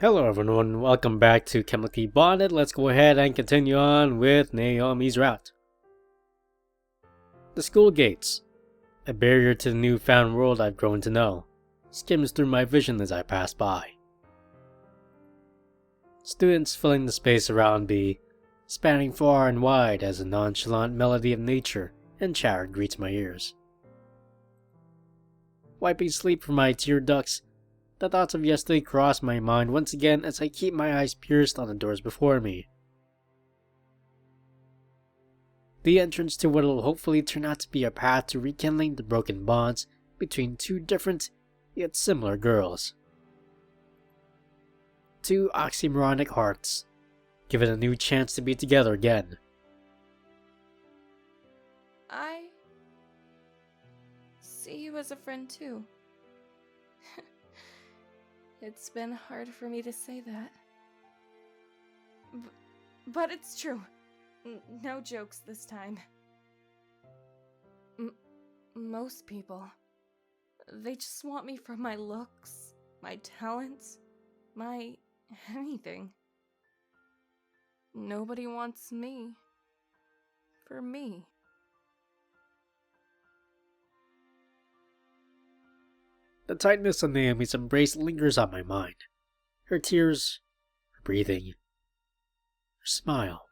Hello everyone, welcome back to Chemically Bonded. Let's go ahead and continue on with Naomi's route. The school gates, a barrier to the newfound world I've grown to know, skims through my vision as I pass by. Students filling the space around me, spanning far and wide as a nonchalant melody of nature and chatter greets my ears. Wiping sleep from my tear ducts, the thoughts of yesterday cross my mind once again as I keep my eyes pierced on the doors before me. The entrance to what will hopefully turn out to be a path to rekindling the broken bonds between two different, yet similar girls. Two oxymoronic hearts, given a new chance to be together again. I see you as a friend too. It's been hard for me to say that. But it's true. No jokes this time. Most people, they just want me for my looks, my talents, my anything. Nobody wants me for me. The tightness of Naomi's embrace lingers on my mind. Her tears, her breathing, her smile.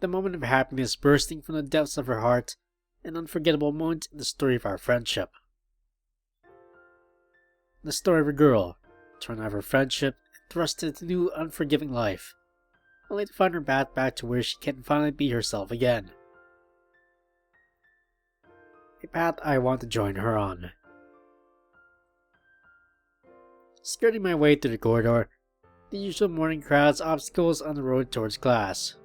The moment of happiness bursting from the depths of her heart, an unforgettable moment in the story of our friendship. The story of a girl, torn out of her friendship and thrust into new unforgiving life, only to find her path back to where she can finally be herself again. A path I want to join her on. Skirting my way through the corridor, the usual morning crowd's obstacles on the road towards class.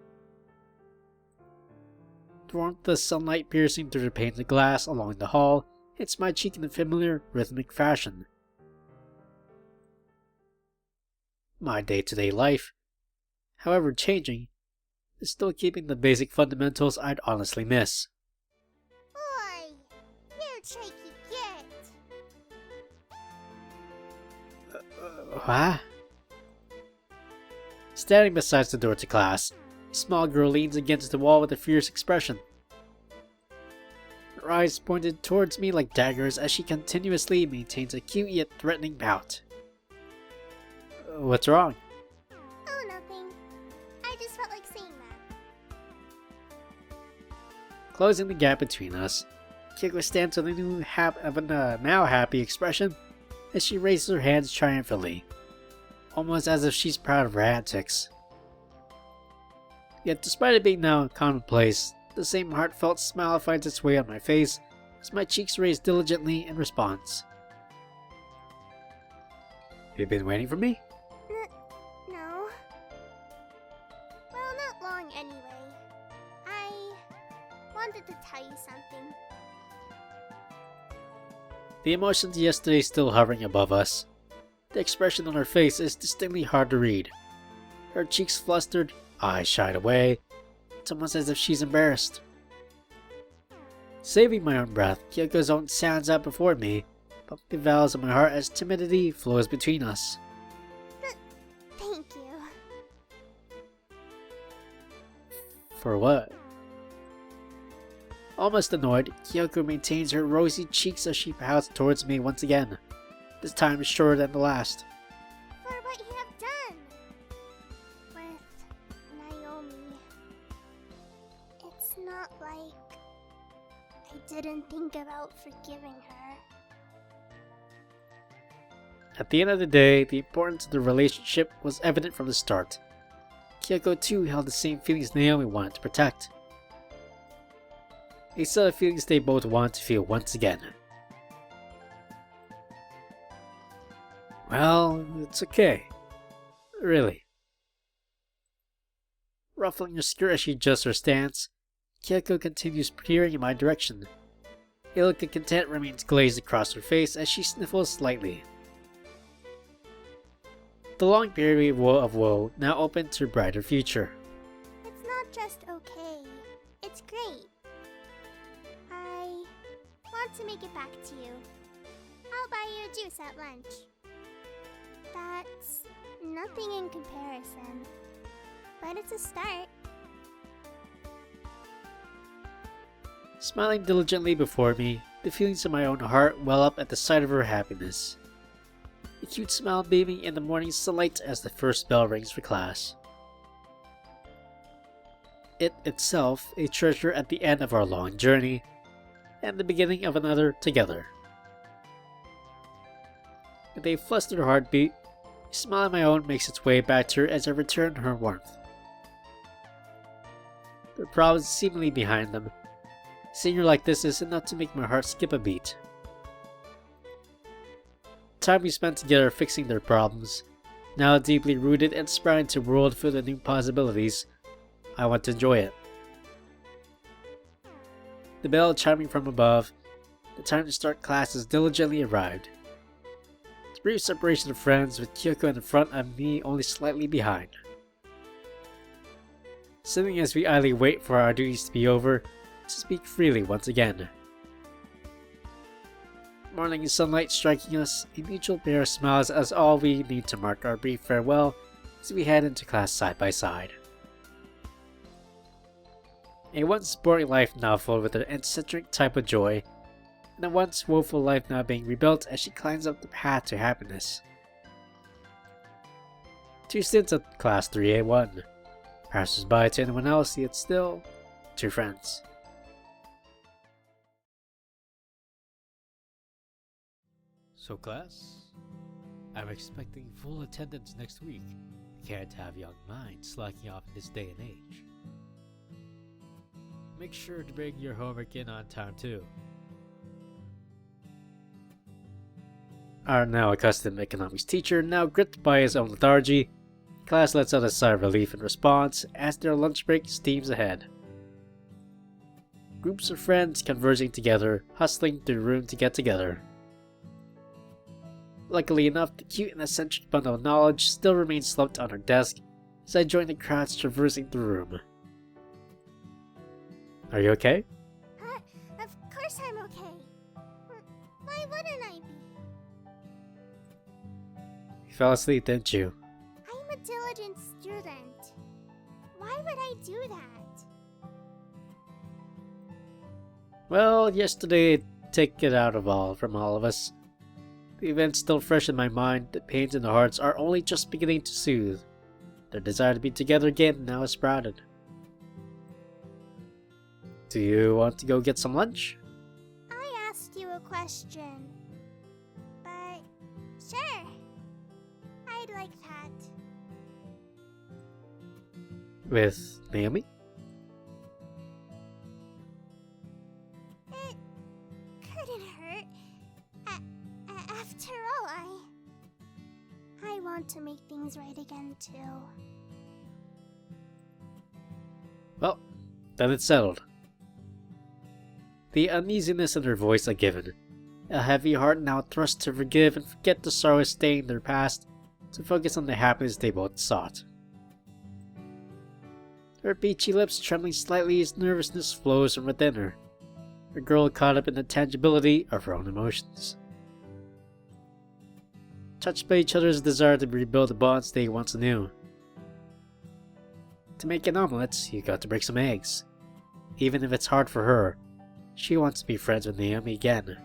The warmth of the sunlight piercing through the painted glass along the hall hits my cheek in a familiar, rhythmic fashion. My day-to-day life, however changing, is still keeping the basic fundamentals I'd honestly miss. Shaky get. What? Standing beside the door to class, a small girl leans against the wall with a fierce expression. Her eyes pointed towards me like daggers as she continuously maintains a cute yet threatening pout. What's wrong? Oh, nothing. I just felt like saying that. Closing the gap between us, Kyoko stands with a now happy expression as she raises her hands triumphantly, almost as if she's proud of her antics. Yet despite it being now commonplace, the same heartfelt smile finds its way on my face as my cheeks raise diligently in response. You been waiting for me? No. Well, not long anyway. I wanted to tell you something. The emotions yesterday still hovering above us. The expression on her face is distinctly hard to read. Her cheeks flustered, eyes shied away. It's almost as if she's embarrassed. Saving my own breath, Kyoko's own sounds out before me, pumping the valves of my heart as timidity flows between us. Thank you. For what? Almost annoyed, Kyoko maintains her rosy cheeks as she pouts towards me once again, this time shorter than the last. For what you have done with Naomi. It's not like I didn't think about forgiving her. At the end of the day, the importance of the relationship was evident from the start. Kyoko too held the same feelings Naomi wanted to protect. A set of feelings they both want to feel once again. Well, it's okay. Really. Ruffling her skirt as she adjusts her stance, Kyoko continues peering in my direction. A look of content remains glazed across her face as she sniffles slightly. The long period of woe now opens her brighter future. It's not just okay. It's great. I want to make it back to you. I'll buy you a juice at lunch. That's nothing in comparison. But it's a start. Smiling diligently before me, the feelings in my own heart well up at the sight of her happiness. A cute smile beaming in the morning sunlight as the first bell rings for class. It itself a treasure at the end of our long journey, and the beginning of another together. With a flustered heartbeat, a smile of my own makes its way back to her as I return her warmth. The problems seemingly behind them. Seeing her like this is enough to make my heart skip a beat. The time we spent together fixing their problems, now deeply rooted and sprouting to a world filled with new possibilities, I want to enjoy it. The bell chiming from above, the time to start class has diligently arrived. The brief separation of friends with Kyoko in front and me only slightly behind. Sitting as we idly wait for our duties to be over, to speak freely once again. Morning sunlight striking us, a mutual pair of smiles as all we need to mark our brief farewell as we head into class side by side. A once boring life now filled with an eccentric type of joy, and a once woeful life now being rebuilt as she climbs up the path to happiness. 2 stints at class 3A1. Passes by to anyone else, yet still 2 friends. So class, I'm expecting full attendance next week. Can't have young minds slacking off in this day and age. Make sure to bring your homework in on time too. Our now accustomed economics teacher, now gripped by his own lethargy, class lets out a sigh of relief in response as their lunch break steams ahead. Groups of friends conversing together, hustling through the room to get together. Luckily enough, the cute and eccentric bundle of knowledge still remains slumped on her desk as I join the crowds traversing the room. Are you okay? Of course I'm okay. Why wouldn't I be? You fell asleep, didn't you? I'm a diligent student. Why would I do that? Well, yesterday took it out from all of us. The event's still fresh in my mind, the pains in the hearts are only just beginning to soothe. Their desire to be together again now is sprouted. Do you want to go get some lunch? I asked you a question. But sure. I'd like that. With Naomi? It couldn't hurt. After all, I want to make things right again too. Well, then it's settled. The uneasiness in her voice a given. A heavy heart now thrust to forgive and forget the sorrow staying their past, to focus on the happiness they both sought. Her peachy lips trembling slightly as nervousness flows from within her, a girl caught up in the tangibility of her own emotions. Touched by each other's desire to rebuild the bonds they once knew. To make an omelette, you got to break some eggs. Even if it's hard for her, she wants to be friends with Naomi again.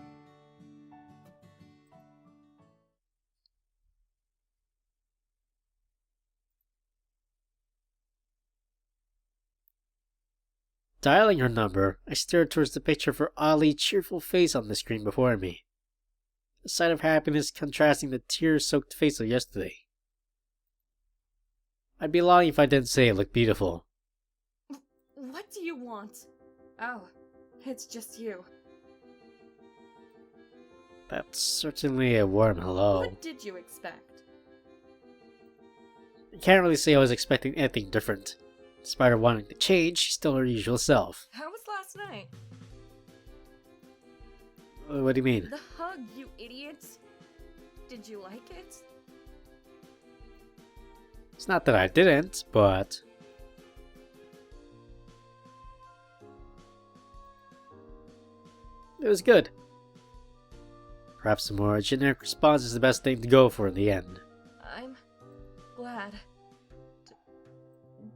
Dialing her number, I stared towards the picture of her oddly cheerful face on the screen before me. The sight of happiness contrasting the tear-soaked face of yesterday. I'd be lying if I didn't say it looked beautiful. What do you want? Oh, it's just you. That's certainly a warm hello. What did you expect? I can't really say I was expecting anything different. Despite her wanting to change, she's still her usual self. How was last night? What do you mean? The hug, you idiots. Did you like it? It's not that I didn't, but... it was good. Perhaps a more generic response is the best thing to go for in the end.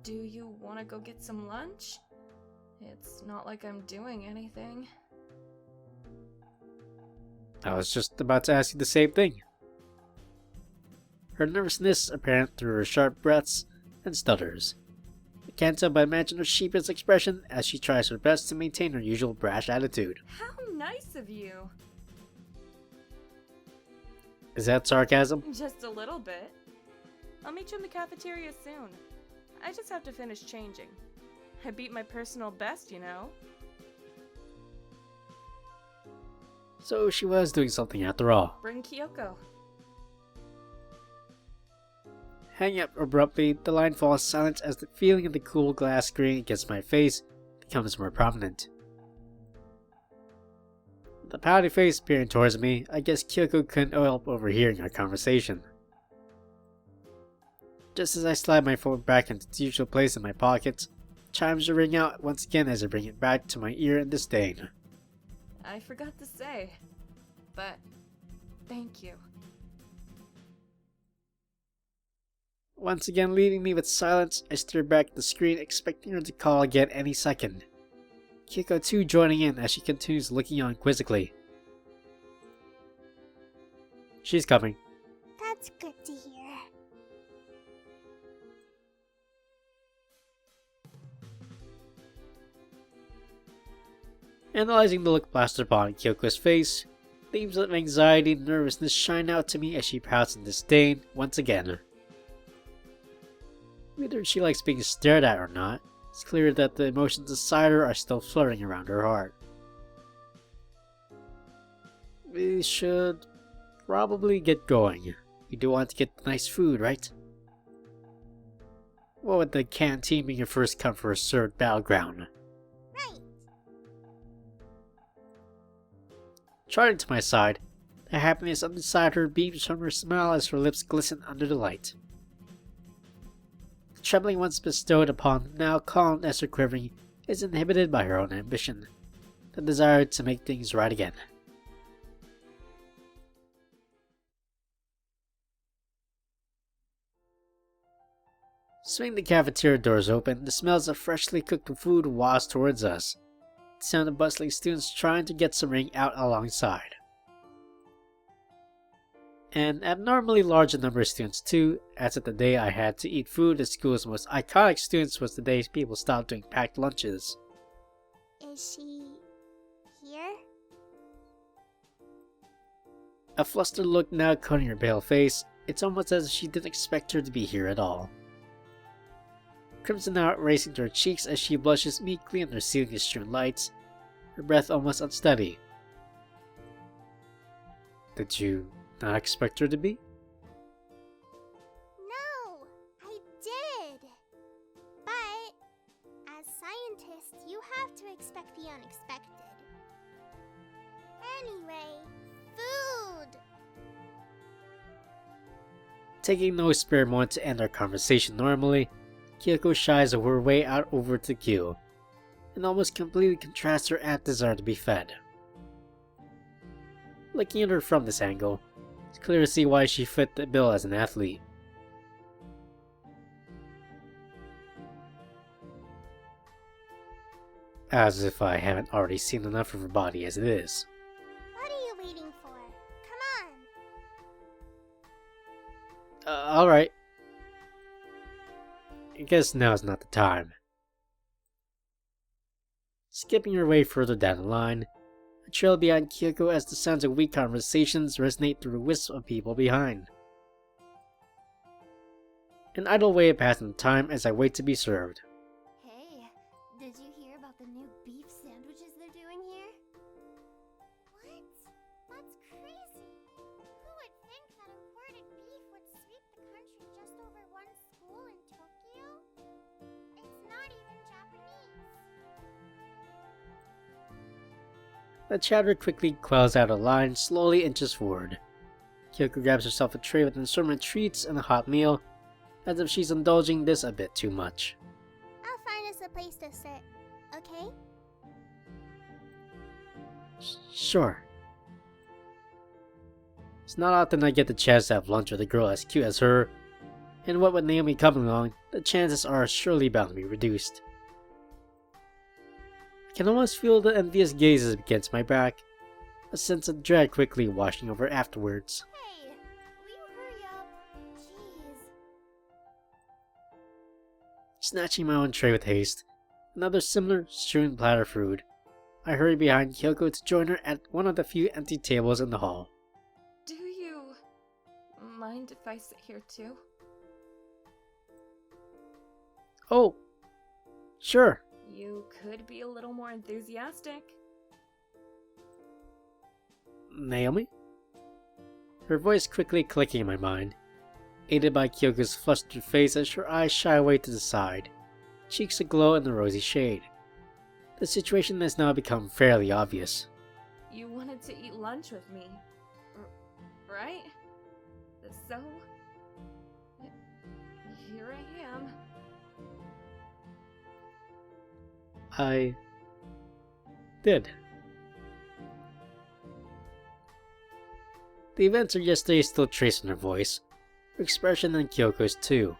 Do you want to go get some lunch? It's not like I'm doing anything. I was just about to ask you the same thing. Her nervousness apparent through her sharp breaths and stutters. I can't tell by imagine her sheepish expression as she tries her best to maintain her usual brash attitude. How nice of you! Is that sarcasm? Just a little bit. I'll meet you in the cafeteria soon. I just have to finish changing. I beat my personal best, you know? So she was doing something after all. Bring Kyoko. Hanging up abruptly, the line falls silent as the feeling of the cool glass screen against my face becomes more prominent. With the pouty face peering towards me, I guess Kyoko couldn't help overhearing our conversation. Just as I slide my phone back into its usual place in my pocket, chimes will ring out once again as I bring it back to my ear in disdain. I forgot to say, but thank you. Once again leaving me with silence, I stare back at the screen expecting her to call again any second. Kyoko too joining in as she continues looking on quizzically. She's coming. That's good to hear. Analyzing the look plastered upon Kyoko's face, themes of anxiety and nervousness shine out to me as she pouts in disdain once again. Whether she likes being stared at or not, it's clear that the emotions inside her are still fluttering around her heart. We should probably get going. We do want to get nice food, right? What with the canteen being your first come first served battleground? Right. Trotting to my side, the happiness inside her beams from her smile as her lips glisten under the light. The trembling once bestowed upon, now calm as her quivering, is inhibited by her own ambition, the desire to make things right again. Swing the cafeteria doors open, the smells of freshly cooked food waft towards us. The sound of bustling students trying to get some ring out alongside. An abnormally large number of students too, as at the day I had to eat food at school's most iconic students was the day people stopped doing packed lunches. Is she here? A flustered look now coating her pale face, it's almost as if she didn't expect her to be here at all. Crimson now racing to her cheeks as she blushes meekly under ceiling-strewn lights, her breath almost unsteady. Did you not expect her to be? No, I did. But as scientists, you have to expect the unexpected. Anyway, food. Taking no spare moment to end our conversation normally, Kyoko shies her way out over to the queue, and almost completely contrasts her desire to be fed. Looking at her from this angle, it's clear to see why she fit the bill as an athlete. As if I haven't already seen enough of her body as it is. What are you waiting for? Come on. Alright. I guess now's not the time. Skipping her way further down the line, I trail behind Kyoko as the sounds of weak conversations resonate through the wisps of people behind. An idle way of passing the time as I wait to be served. Hey, did you hear about the new beef sandwiches they're doing here? What? That's crazy. Who would think that imported beef would sweep the country just over one school in Tokyo? It's not even Japanese. The chatter quickly quells out a line, slowly inches forward. Kyoko grabs herself a tray with assortment treats and a hot meal, as if she's indulging this a bit too much. I'll find us a place to sit, okay? Sure. It's not often I get the chance to have lunch with a girl as cute as her, and what with Naomi coming along, the chances are surely bound to be reduced. I can almost feel the envious gazes against my back, a sense of dread quickly washing over afterwards. Hey, will you hurry up? Jeez. Snatching my own tray with haste, another similar strewn platter of food, I hurry behind Kyoko to join her at one of the few empty tables in the hall. Do you mind if I sit here too? Oh, sure. You could be a little more enthusiastic. Naomi? Her voice quickly clicking in my mind, aided by Kyoko's flustered face as her eyes shy away to the side, cheeks aglow in the rosy shade. The situation has now become fairly obvious. You wanted to eat lunch with me, right? So, here I am. I did. The events of yesterday still traced in her voice, her expression and Kyoko's too.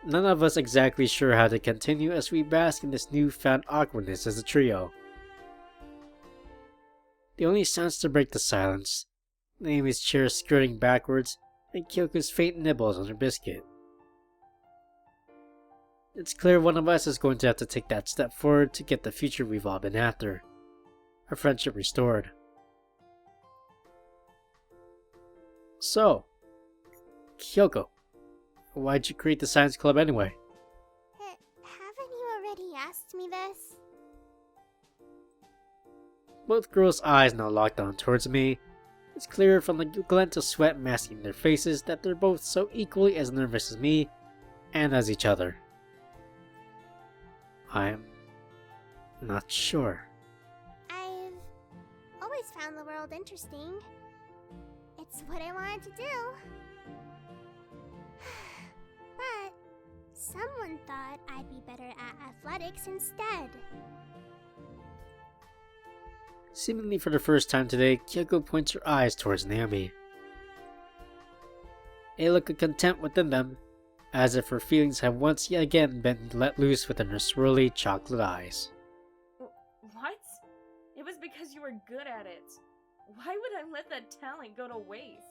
None of us exactly sure how to continue as we bask in this newfound awkwardness as a trio. The only sounds to break the silence, Naomi's chair skirting backwards, and Kyoko's faint nibbles on her biscuit. It's clear one of us is going to have to take that step forward to get the future we've all been after. Our friendship restored. So, Kyoko, why'd you create the science club anyway? Haven't you already asked me this? Both girls' eyes now locked on towards me. It's clear from the glint of sweat masking their faces that they're both so equally as nervous as me and as each other. I'm not sure. I've always found the world interesting. It's what I wanted to do. But someone thought I'd be better at athletics instead. Seemingly for the first time today, Kyoko points her eyes towards Naomi. A look of contempt within them, as if her feelings have once yet again been let loose within her swirly chocolate eyes. What? It was because you were good at it. Why would I let that talent go to waste?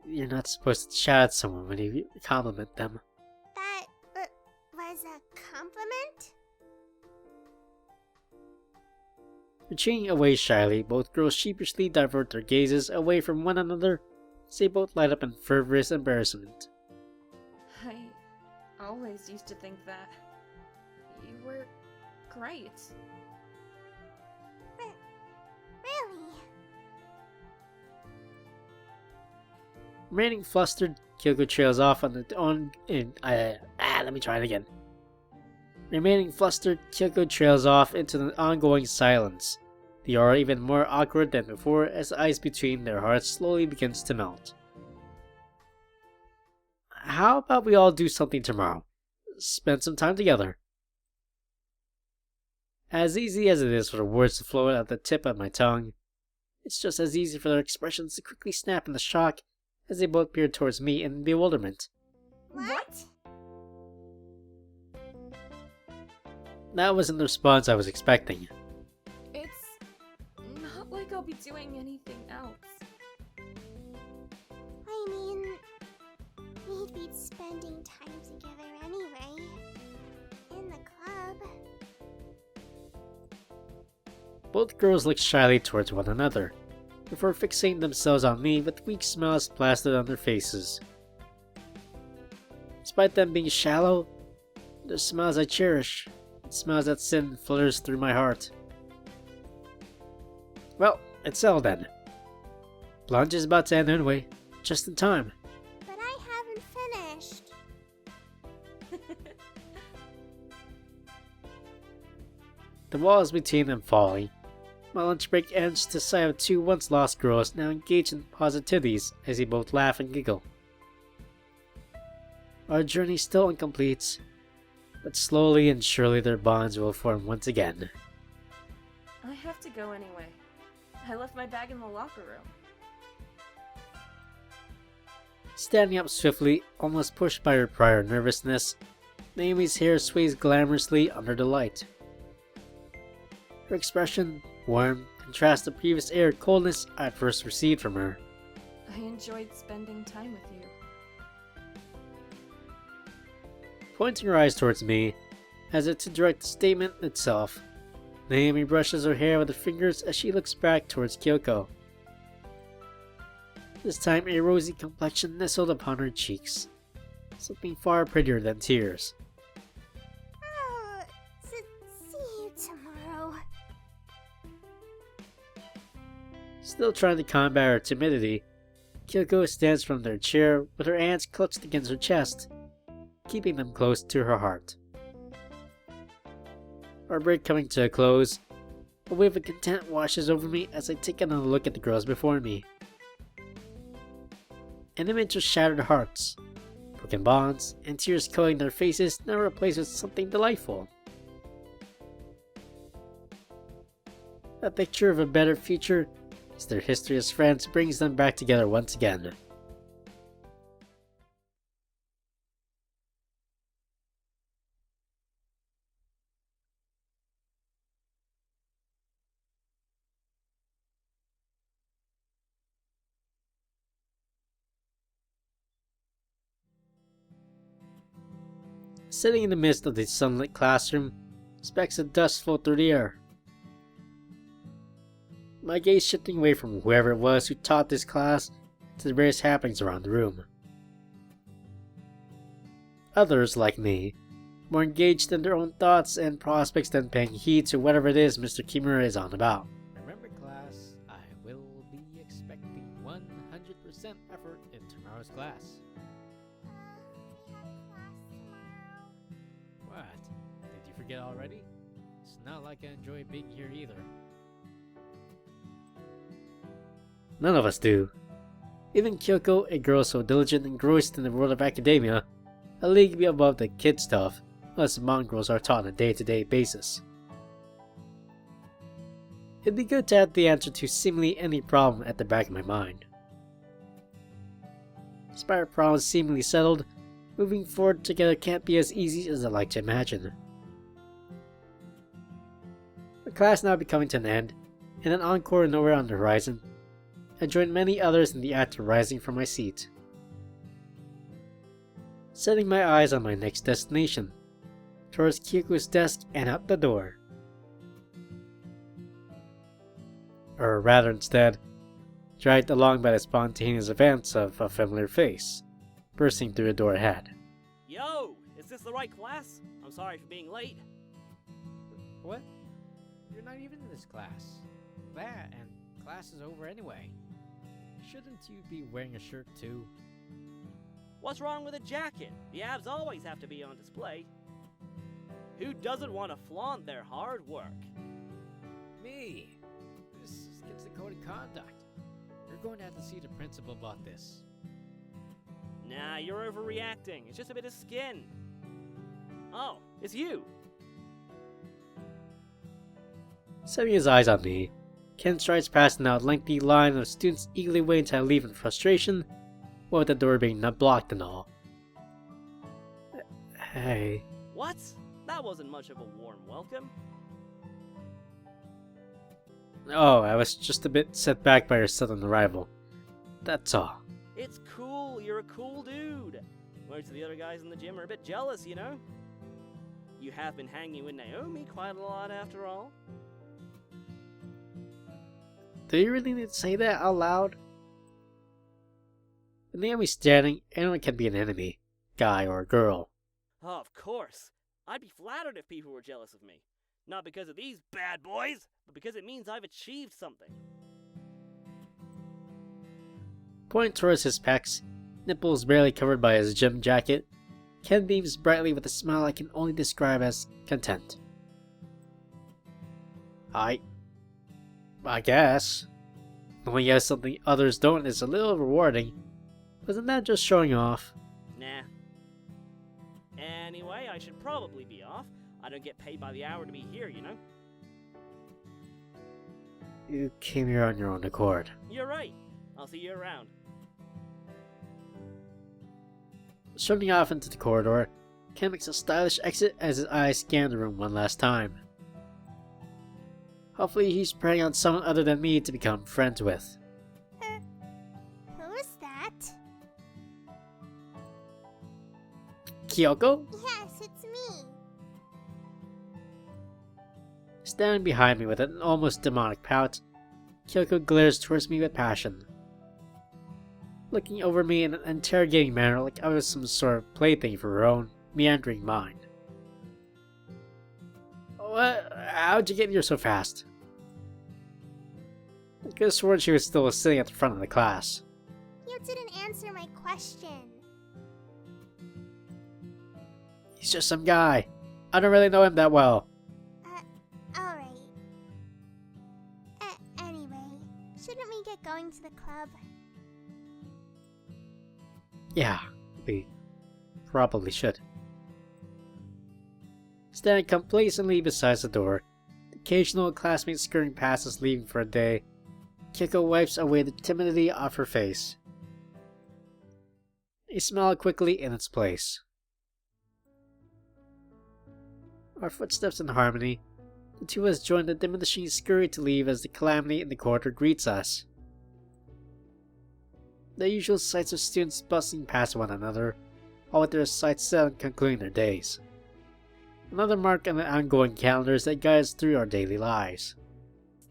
You're not supposed to shout at someone when you compliment them. That was a compliment? Retreating away shyly, both girls sheepishly divert their gazes away from one another as they both light up in fervorous embarrassment. I always used to think that you were great. Really? Remaining flustered, Kyoko trails off on the let me try it again. Remaining flustered, Kyoko trails off into the ongoing silence. The aura even more awkward than before as the ice between their hearts slowly begins to melt. How about we all do something tomorrow? Spend some time together. As easy as it is for the words to flow at the tip of my tongue, it's just as easy for their expressions to quickly snap in the shock as they both peered towards me in bewilderment. What? That wasn't the response I was expecting. It's not like I'll be doing anything else. I mean, we'd be spending time together anyway. In the club. Both girls looked shyly towards one another, before fixating themselves on me with weak smiles plastered on their faces. Despite them being shallow, they're smiles I cherish, and smiles that sin flutters through my heart. Well, it's settled then. Lunch is about to end anyway, just in time. But I haven't finished. The walls between them falling, my lunch break ends to sight of two once lost girls now engaged in positivities as they both laugh and giggle. Our journey still incomplete, but slowly and surely their bonds will form once again. I have to go anyway. I left my bag in the locker room. Standing up swiftly, almost pushed by her prior nervousness, Naomi's hair sways glamorously under the light. Her expression, warm, contrasts the previous air of coldness I had first received from her. I enjoyed spending time with you. Pointing her eyes towards me, as if to direct the statement itself, Naomi brushes her hair with her fingers as she looks back towards Kyoko. This time a rosy complexion nestled upon her cheeks, something far prettier than tears. See you tomorrow. Still trying to combat her timidity, Kyoko stands from their chair with her hands clutched against her chest, keeping them close to her heart. Our break coming to a close, a wave of content washes over me as I take another look at the girls before me. An image of shattered hearts, broken bonds, and tears coloring their faces now replaced with something delightful. A picture of a better future as their history as friends brings them back together once again. Sitting in the midst of the sunlit classroom, specks of dust float through the air. My gaze shifting away from whoever it was who taught this class to the various happenings around the room. Others, like me, more engaged in their own thoughts and prospects than paying heed to whatever it is Mr. Kimura is on about. Remember, class, I will be expecting 100% effort in tomorrow's class. We have class tomorrow. What? Did you forget already? It's not like I enjoy being here either. None of us do. Even Kyoko, a girl so diligent and engrossed in the world of academia, a league above the kid stuff us mongrels are taught on a day-to-day basis. It'd be good to have the answer to seemingly any problem at the back of my mind. Despite our problems seemingly settled, moving forward together can't be as easy as I'd like to imagine. The class now be coming to an end, and an encore nowhere on the horizon, I joined many others in the act of rising from my seat. Setting my eyes on my next destination, towards Kyoko's desk and out the door. Or rather instead, dragged along by the spontaneous events of a familiar face, bursting through the door ahead. Yo, is this the right class? I'm sorry for being late. What? You're not even in this class. That, and class is over anyway. Shouldn't you be wearing a shirt too? What's wrong with a jacket? The abs always have to be on display. Who doesn't want to flaunt their hard work? Me! This is against the code of conduct. You're going to have to see the principal about this. Nah, you're overreacting. It's just a bit of skin. Oh, it's you. Setting his eyes on me, Ken strides past an out lengthy line of students eagerly waiting to leave in frustration, what with the door being not blocked and all. Hey. What? That wasn't much of a warm welcome. Oh, I was just a bit set back by your sudden arrival. That's all. It's cool, you're a cool dude. Most of the other guys in the gym are a bit jealous, you know? You have been hanging with Naomi quite a lot after all. Do you really need to say that out loud? With Naomi standing, anyone can be an enemy, guy or girl. Oh, of course. I'd be flattered if people were jealous of me. Not because of these bad boys, but because it means I've achieved something. Pointing towards his pecs, nipples barely covered by his gym jacket, Ken beams brightly with a smile I can only describe as content. I guess. Knowing you have something others don't is a little rewarding. Wasn't that just showing off? Nah. Anyway, I should probably be off. I don't get paid by the hour to be here, you know? You came here on your own accord. You're right. I'll see you around. Strutting off into the corridor, Ken makes a stylish exit as his eyes scan the room one last time. Hopefully he's preying on someone other than me to become friends with. Who's that? Kyoko? Yes, it's me. Standing behind me with an almost demonic pout, Kyoko glares towards me with passion. Looking over me in an interrogating manner like I was some sort of plaything for her own meandering mind. What? How'd you get here so fast? I could have sworn she was still sitting at the front of the class. You didn't answer my question. He's just some guy. I don't really know him that well. Alright. Anyway, shouldn't we get going to the club? Yeah, we probably should. Standing complacently beside the door, the occasional classmate scurrying past us leaving for a day, Kyoko wipes away the timidity off her face. A smile quickly in its place. Our footsteps in harmony, the two of us join the diminishing scurry to leave as the calamity in the corridor greets us. The usual sights of students bustling past one another, all with their sights set on concluding their days. Another mark on the ongoing calendars that guide us through our daily lives.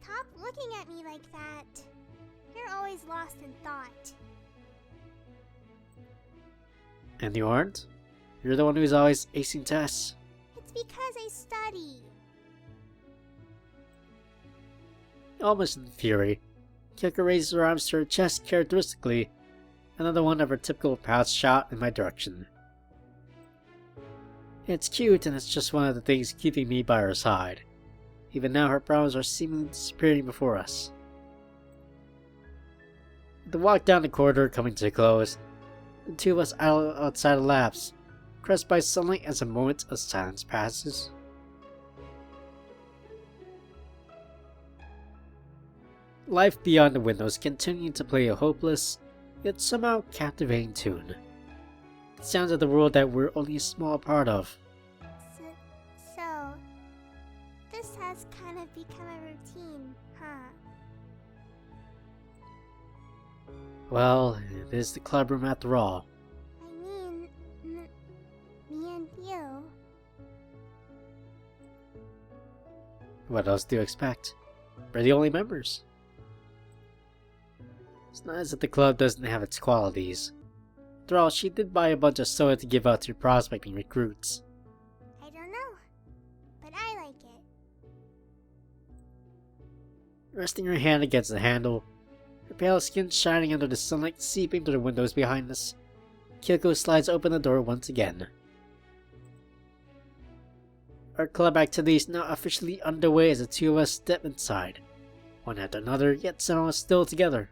Stop looking at me like that. You're always lost in thought. And you aren't? You're the one who's always acing tests. It's because I study. Almost in fury, Kyoko raises her arms to her chest characteristically, another one of her typical pouts shot in my direction. It's cute and it's just one of the things keeping me by her side. Even now her problems are seemingly disappearing before us. With the walk down the corridor coming to a close, the two of us idle outside the labs, crushed by sunlight as a moment of silence passes. Life beyond the windows continued to play a hopeless, yet somehow captivating tune. It sounds of the world that we're only a small part of. So, this has kind of become a routine, huh? Well, it is the club room after all. I mean, me and you. What else do you expect? We're the only members. It's not as if the club doesn't have its qualities. After all, she did buy a bunch of soda to give out to prospecting recruits. I don't know, but I like it. Resting her hand against the handle, her pale skin shining under the sunlight seeping through the windows behind us, Kyoko slides open the door once again. Our club activities now officially underway as the two of us step inside, one after another, yet somehow still together.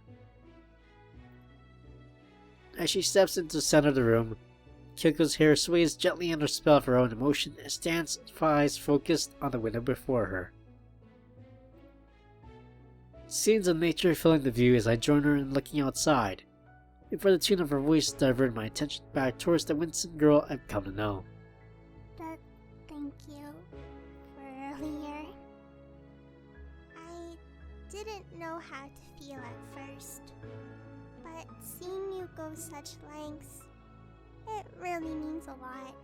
As she steps into the center of the room, Kyoko's hair sways gently under spell of her own emotion and stands with eyes focused on the window before her. Scenes of nature filling the view as I join her in looking outside, before the tune of her voice diverted my attention back towards the winsome girl I've come to know. Thank you for earlier. I didn't know how to feel at first, but seeing you go such lengths, it really means a lot.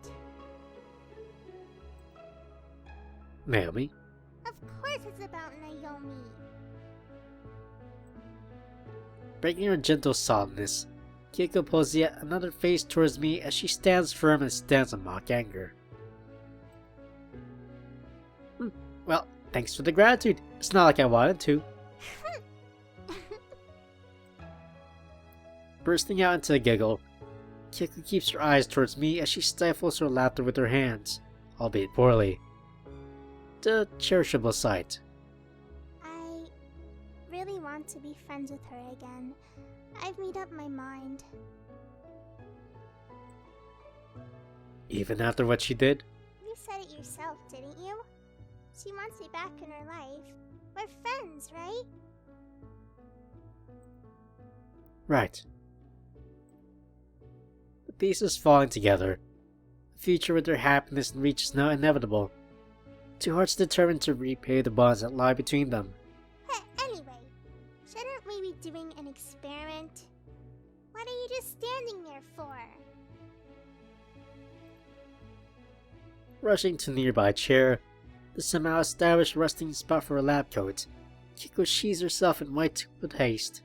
Naomi? Of course it's about Naomi. Breaking her gentle solemnness, Kyoko pulls yet another face towards me as she stands firm and stands in mock anger. Well, thanks for the gratitude. It's not like I wanted to. Bursting out into a giggle, Kyoko keeps her eyes towards me as she stifles her laughter with her hands, albeit poorly. It's a cherishable sight. I really want to be friends with her again. I've made up my mind. Even after what she did? You said it yourself, didn't you? She wants me back in her life. We're friends, right? Right. The pieces falling together. The future with their happiness and reach is now inevitable. Two hearts determined to repay the bonds that lie between them. Anyway, shouldn't we be doing an experiment? What are you just standing there for? Rushing to a nearby chair, the somehow established resting spot for a lab coat, Kiko sheathes herself in white with haste.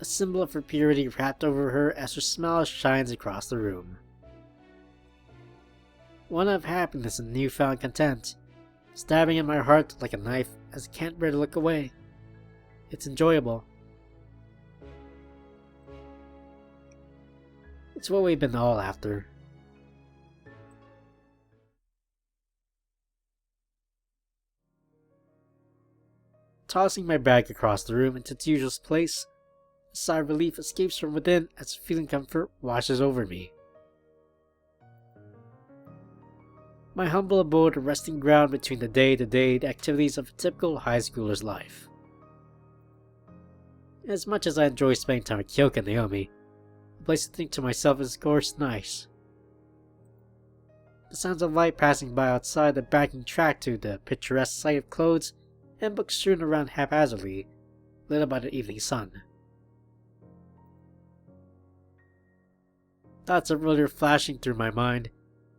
A symbol of her purity wrapped over her as her smile shines across the room. One of happiness and newfound content, stabbing in my heart like a knife as I can't bear to look away. It's enjoyable. It's what we've been all after. Tossing my bag across the room into its usual place, a sigh of relief escapes from within as feeling comfort washes over me. My humble abode a resting ground between the day-to-day activities of a typical high schooler's life. As much as I enjoy spending time with Kyoko and Naomi, the place to think to myself is of course nice. The sounds of light passing by outside the backing track to the picturesque sight of clothes and books strewn around haphazardly, lit up by the evening sun. Thoughts of earlier flashing through my mind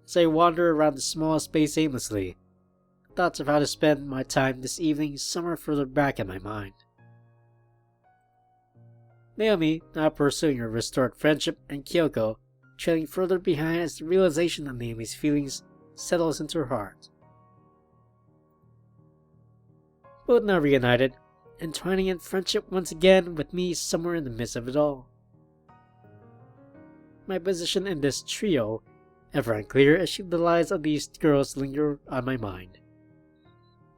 as I wander around the small space aimlessly. Thoughts of how to spend my time this evening somewhere further back in my mind. Naomi, now pursuing her restored friendship, and Kyoko, trailing further behind as the realization of Naomi's feelings settles into her heart. Both now reunited, entwining in friendship once again with me somewhere in the midst of it all. My position in this trio, ever unclear as the lives of these girls linger on my mind.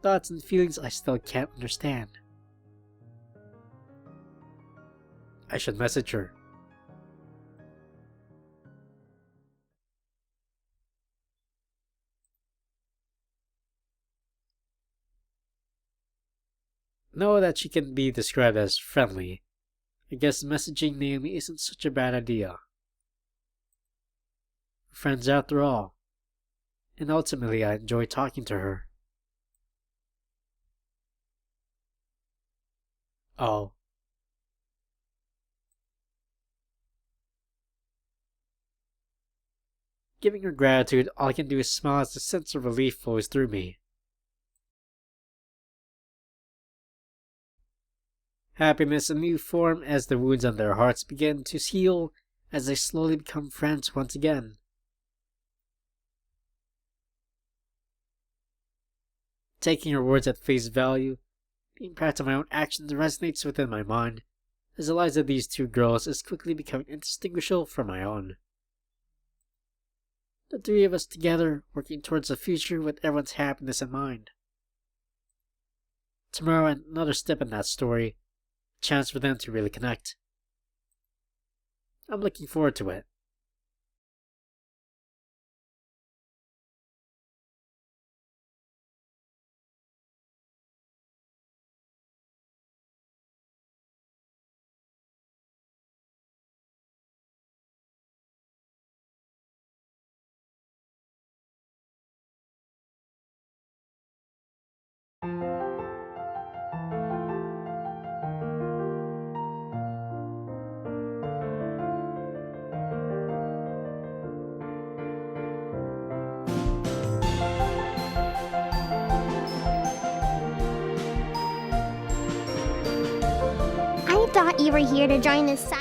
Thoughts and feelings I still can't understand. I should message her. Know that she can be described as friendly. I guess messaging Naomi isn't such a bad idea. We're friends after all, and ultimately I enjoy talking to her. Oh. Giving her gratitude, all I can do is smile as the sense of relief flows through me. Happiness in new form as the wounds on their hearts begin to heal as they slowly become friends once again. Taking her words at face value, the impact of my own actions resonates within my mind, as the lives of these two girls is quickly becoming indistinguishable from my own. The three of us together, working towards a future with everyone's happiness in mind. Tomorrow, another step in that story, a chance for them to really connect. I'm looking forward to it. I thought you were here to join the science.